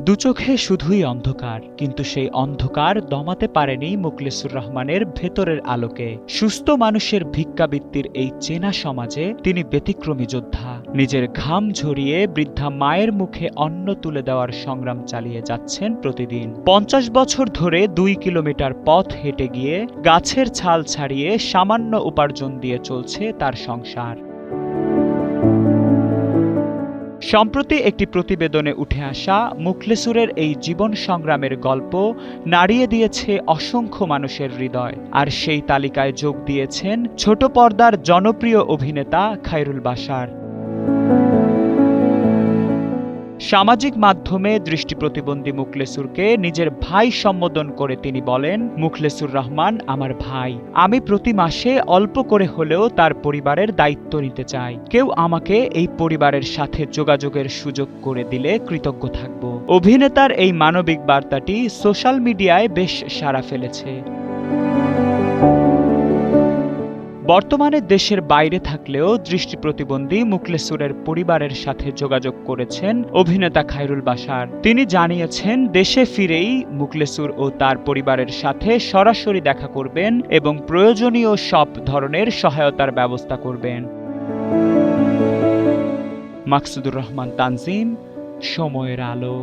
দুচোখে শুধুই অন্ধকার, কিন্তু সেই অন্ধকার দমাতে পারেনি মুখলেসুর রহমানের ভেতরের আলোকে। সুস্থ মানুষের ভিক্ষাবৃত্তির এই চেনা সমাজে তিনি ব্যতিক্রমী যোদ্ধা। নিজের ঘাম ঝরিয়ে বৃদ্ধা মায়ের মুখে অন্ন তুলে দেওয়ার সংগ্রাম চালিয়ে যাচ্ছেন প্রতিদিন। ৫০ বছর ধরে ২ কিলোমিটার পথ হেঁটে গিয়ে গাছের ছাল ছাড়িয়ে সামান্য উপার্জন দিয়ে চলছে তার সংসার। সম্প্রতি একটি প্রতিবেদনে উঠে আসা মুখলেসুরের এই জীবন সংগ্রামের গল্প নাড়িয়ে দিয়েছে অসংখ্য মানুষের হৃদয়। আর সেই তালিকায় যোগ দিয়েছেন ছোট পর্দার জনপ্রিয় অভিনেতা খায়রুল বাশার। সামাজিক মাধ্যমে দৃষ্টি প্রতিবন্ধী মুখলেসুরকে নিজের ভাই সম্বোধন করে তিনি বলেন, মুখলেসুর রহমান আমার ভাই। আমি প্রতি মাসে অল্প করে হলেও তার পরিবারের দায়িত্ব নিতে চাই। কেউ আমাকে এই পরিবারের সাথে যোগাযোগের সুযোগ করে দিলে কৃতজ্ঞ থাকব। অভিনেতার এই মানবিক বার্তাটি সোশ্যাল মিডিয়ায় বেশ সাড়া ফেলেছে। বর্তমানে দেশের বাইরে থাকলেও দৃষ্টি প্রতিবন্ধী মুখলেসুরের পরিবারের সাথে যোগাযোগ করেছেন অভিনেতা খায়রুল বাশার। তিনি জানিয়েছেন দেশে ফিরেই মুখলেসুর ও তার পরিবারের সাথে সরাসরি দেখা করবেন এবং প্রয়োজনীয় সব ধরনের সহায়তার ব্যবস্থা করবেন। মাকসুদুর রহমান তানজিম, সময়ের আলো।